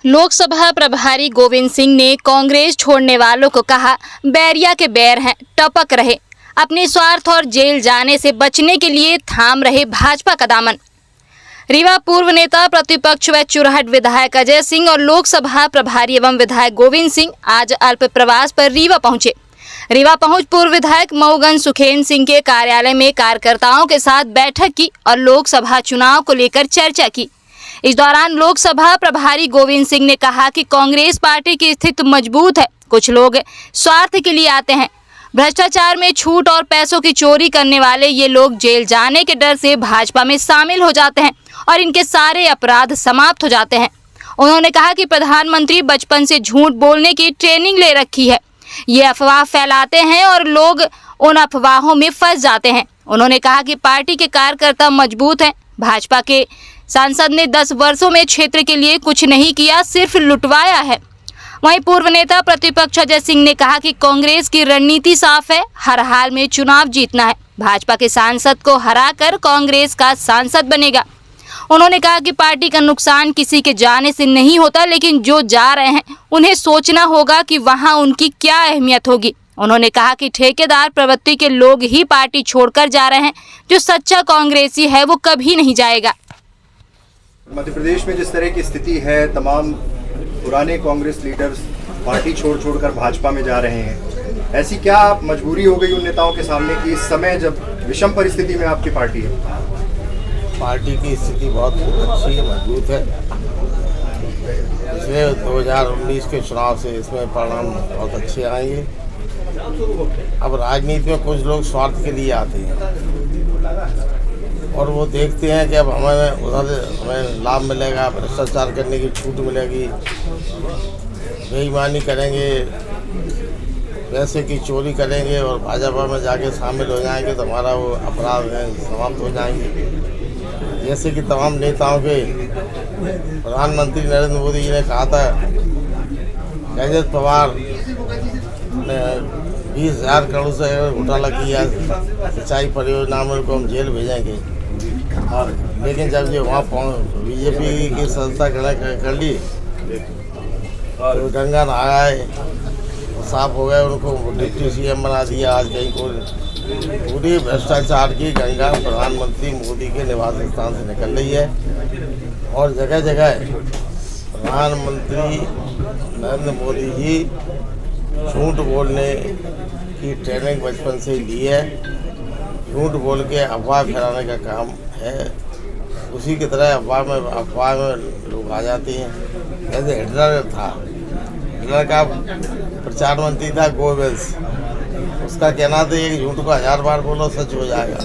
लोकसभा प्रभारी गोविंद सिंह ने कांग्रेस छोड़ने वालों को कहा, बैरिया के बैर हैं, टपक रहे। अपने स्वार्थ और जेल जाने से बचने के लिए थाम रहे भाजपा का दामन। रीवा पूर्व नेता प्रतिपक्ष व चुरहट विधायक अजय सिंह और लोकसभा प्रभारी एवं विधायक गोविंद सिंह आज अल्प प्रवास पर रीवा पहुंचे। रीवा पहुंच पूर्व विधायक मऊगंज सुखेन सिंह के कार्यालय में कार्यकर्ताओं के साथ बैठक की और लोकसभा चुनाव को लेकर चर्चा की। इस दौरान लोकसभा प्रभारी गोविंद सिंह ने कहा कि कांग्रेस पार्टी की स्थिति मजबूत है। कुछ लोग स्वार्थ के लिए आते हैं। भ्रष्टाचार में छूट और पैसों की चोरी करने वाले ये लोग जेल जाने के डर से भाजपा में शामिल हो जाते हैं और इनके सारे अपराध समाप्त हो जाते हैं। उन्होंने कहा कि प्रधानमंत्री बचपन से झूठ बोलने की ट्रेनिंग ले रखी है। ये अफवाह फैलाते हैं और लोग उन अफवाहों में फंस जाते हैं। उन्होंने कहा कि पार्टी के कार्यकर्ता मजबूत हैं। भाजपा के सांसद ने 10 वर्षों में क्षेत्र के लिए कुछ नहीं किया, सिर्फ लुटवाया है। वहीं पूर्व नेता प्रतिपक्ष अजय सिंह ने कहा कि कांग्रेस की रणनीति साफ है, हर हाल में चुनाव जीतना है। भाजपा के सांसद को हराकर कांग्रेस का सांसद बनेगा। उन्होंने कहा कि पार्टी का नुकसान किसी के जाने से नहीं होता, लेकिन जो जा रहे हैं उन्हें सोचना होगा कि वहां उनकी क्या अहमियत होगी। उन्होंने कहा कि ठेकेदार प्रवृत्ति के लोग ही पार्टी छोड़कर जा रहे हैं। जो सच्चा कांग्रेसी है वो कभी नहीं जाएगा। मध्य प्रदेश में जिस तरह की स्थिति है, तमाम पुराने कांग्रेस लीडर्स पार्टी छोड़कर भाजपा में जा रहे हैं। ऐसी क्या मजबूरी हो गई उन नेताओं के सामने कि इस समय जब विषम परिस्थिति में आपकी पार्टी है? पार्टी की स्थिति बहुत अच्छी है, मजबूत है। पिछले 2019 के चुनाव से इसमें परिणाम बहुत अच्छे आएंगे। अब राजनीति में कुछ लोग स्वार्थ के लिए आते हैं और वो देखते हैं कि अब हमें लाभ मिलेगा, भ्रष्टाचार करने की छूट मिलेगी, बेईमानी करेंगे, पैसे की चोरी करेंगे और भाजपा में जाके शामिल हो जाएंगे तो हमारा वो अपराध है समाप्त हो जाएंगे। जैसे कि तमाम नेताओं के प्रधानमंत्री नरेंद्र मोदी जी ने कहा था, रजत पवार ने 20,000 करोड़ से घोटाला किया, सिंचाई परियोजना में उनको हम जेल भेजेंगे। लेकिन जब ये वहाँ बीजेपी की संस्था कर ली तो गंगा नहाए साफ हो गए, उनको डिप्टी सीएम बना दिया। आज कहीं को पूरी भ्रष्टाचार की गंगा प्रधानमंत्री मोदी के निवास स्थान से निकल रही है और जगह जगह प्रधानमंत्री नरेंद्र मोदी जी झूठ बोलने की ट्रेनिंग बचपन से ही ली है। झूठ बोल के अफवाह फैलाने का काम है। उसी की तरह अफवाह में लोग आ जाते हैं। जैसे हिटलर था, हिटलर का प्रचार मंत्री था गोबेल्स। उसका कहना था कि झूठ को 1000 बार बोलो सच हो जाएगा।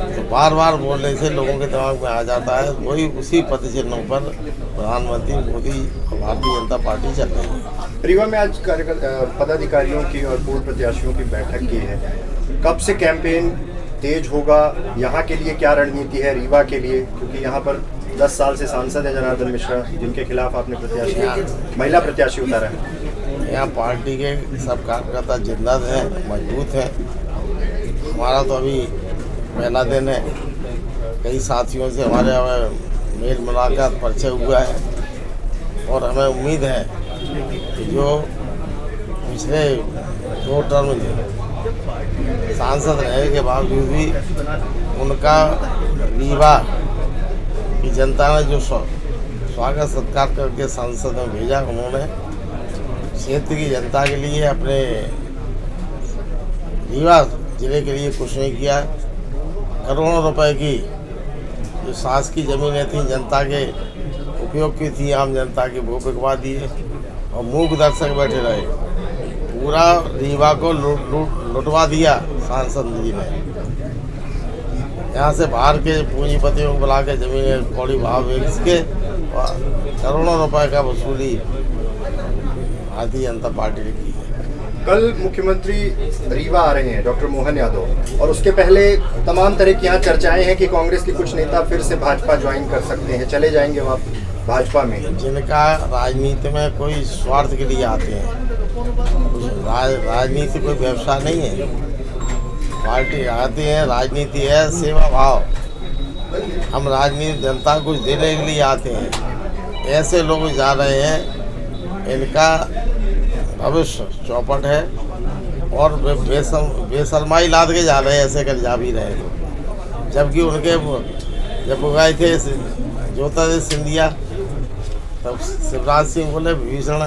तो बार बार बोलने से लोगों के दिमाग में आ जाता है। वही उसी प्रतिचिन्हों पर प्रधानमंत्री मोदी और भारतीय जनता पार्टी चल रही है। रीवा में आज पदाधिकारियों की और पूर्व प्रत्याशियों की बैठक की है। कब से कैंपेन तेज होगा? यहाँ के लिए क्या रणनीति है रीवा के लिए, क्योंकि यहाँ पर 10 साल से सांसद है जनार्दन मिश्रा, जिनके खिलाफ आपने महिला प्रत्याशी उतारा है। यहाँ पार्टी के सब कार्यकर्ता जिंदा हैं, मजबूत हैं। हमारा तो अभी पहला दिन है। कई साथियों से हमारे मेल मुलाकात परिचय हुआ है और हमें उम्मीद है कि जो पिछले 2 टर्म थे सांसद रहने के बावजूद भी उनका रीवा की जनता ने जो स्वागत सत्कार करके संसद में भेजा, उन्होंने क्षेत्र की जनता के लिए, अपने रीवा जिले के लिए कुछ नहीं किया। करोड़ों रुपए की जो शासकीय ज़मीनें थी जनता के उपयोग की थी, आम जनता के, वो बिकवा दिए और मूक दर्शक बैठे रहे। पूरा रीवा को लुटवा दिया सांसद जी ने। यहाँ से बाहर के पूंजीपतियों को बुला के जमीनें कौड़ी भाव बेच के करोड़ों रुपए का वसूली भारतीय जनता पार्टी ने की है। कल मुख्यमंत्री रीवा आ रहे हैं, डॉक्टर मोहन यादव, और उसके पहले तमाम तरह की यहाँ चर्चाएं हैं कि कांग्रेस के कुछ नेता फिर से भाजपा ज्वाइन कर सकते हैं, चले जाएंगे वहाँ भाजपा में। जिनका राजनीति में कोई स्वार्थ के लिए आते हैं। राजनीति कोई व्यवसाय नहीं है। पार्टी आती है, राजनीति है सेवा भाव। हम राजनीति जनता को कुछ देने के लिए आते हैं। ऐसे लोग जा रहे हैं, इनका भविष्य चौपट है और बेशर्माई लाद के जा रहे हैं, ऐसे कर जा भी रहे हैं। जबकि उनके जब वो गए थे ज्योतिरादित्य सिंधिया, तब शिवराज सिंह बोले विभीषण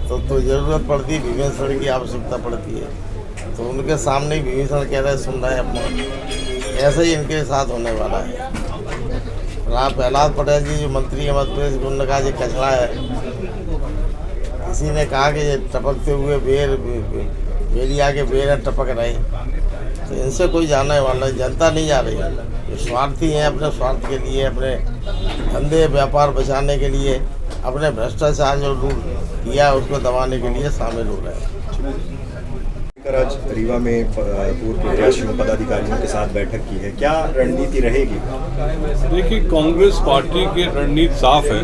तो ज़रूरत पड़ती, विभीषण की आवश्यकता पड़ती है, तो उनके सामने विभीषण कह रहे सुन रहे अपना। ऐसे ही इनके साथ होने वाला है। राम प्रहलाद पटेल जी जो मंत्री है मध्य प्रदेश, उन्होंने कहा ये कचरा है। किसी ने कहा कि ये टपकते हुए बेरिया के बेर टपक रहे, तो इनसे कोई जाने वाला, जनता नहीं जा रही है। जो स्वार्थी हैं, अपने स्वार्थ के लिए, अपने धंधे व्यापार बचाने के लिए, अपने भ्रष्टाचार जो लूट किया उसको दबाने के लिए शामिल हो रहे हैं। आज रीवा में पूर्व प्रत्याशियों पदाधिकारियों के साथ बैठक की है, क्या रणनीति रहेगी? देखिए, कांग्रेस पार्टी की रणनीति साफ है।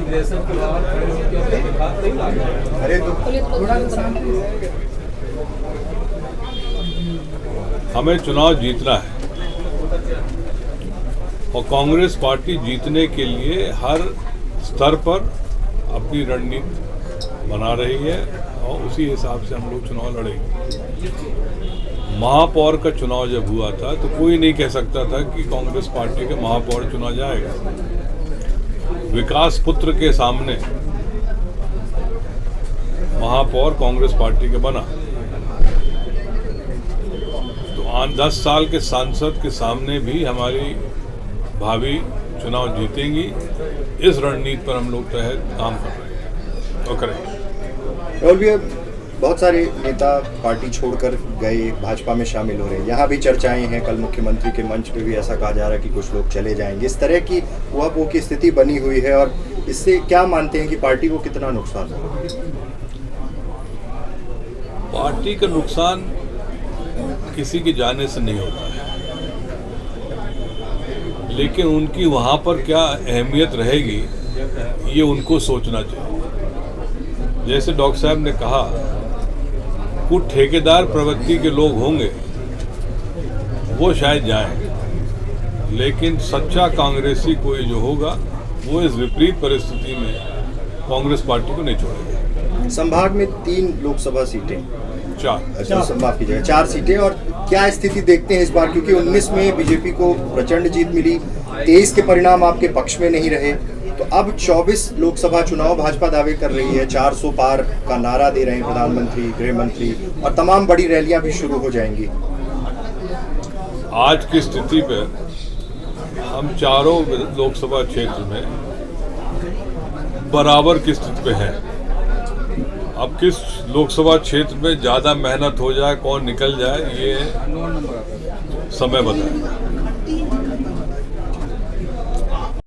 हमें चुनाव जीतना है और कांग्रेस पार्टी जीतने के लिए हर स्तर पर अपनी रणनीति बना रही है और उसी हिसाब से हम लोग चुनाव लड़ेंगे। महापौर का चुनाव जब हुआ था तो कोई नहीं कह सकता था कि कांग्रेस पार्टी का महापौर चुना जाएगा। विकास पुत्र के सामने महापौर कांग्रेस पार्टी का बना, तो 10 साल के सांसद के सामने भी हमारी भाभी चुनाव जीतेंगी। इस रणनीति पर हम लोग तहत काम कर रहे हैं और करेंगे। और भी बहुत सारे नेता पार्टी छोड़कर गए, भाजपा में शामिल हो रहे हैं। यहाँ भी चर्चाएं हैं, कल मुख्यमंत्री के मंच पे भी ऐसा कहा जा रहा है कि कुछ लोग चले जाएंगे। इस तरह की वो की स्थिति बनी हुई है और इससे क्या मानते हैं कि पार्टी को कितना नुकसान होगा? पार्टी का नुकसान किसी के जाने से नहीं होता है, लेकिन उनकी वहाँ पर क्या अहमियत रहेगी ये उनको सोचना चाहिए। जैसे डॉक्टर साहब ने कहा, कुछ ठेकेदार प्रवृत्ति के लोग होंगे वो शायद जाएं, लेकिन सच्चा कांग्रेसी कोई जो होगा वो इस विपरीत परिस्थिति में कांग्रेस पार्टी को नहीं छोड़ेगा। संभाग में 3 लोकसभा सीटें, 4 माफ कीजिएगा 4 सीटें। और क्या स्थिति देखते हैं इस बार, क्योंकि 19 में बीजेपी को प्रचंड जीत मिली, 23 के परिणाम आपके पक्ष में नहीं रहे, तो अब 24 लोकसभा चुनाव भाजपा दावे कर रही है। 400 पार का नारा दे रहे हैं प्रधानमंत्री, गृह मंत्री, और तमाम बड़ी रैलियां भी शुरू हो जाएंगी। आज की स्थिति पर हम चारों लोकसभा क्षेत्र में बराबर की स्थिति पे हैं। अब किस लोकसभा क्षेत्र में ज़्यादा मेहनत हो जाए, कौन निकल जाए, ये समय बताएगा।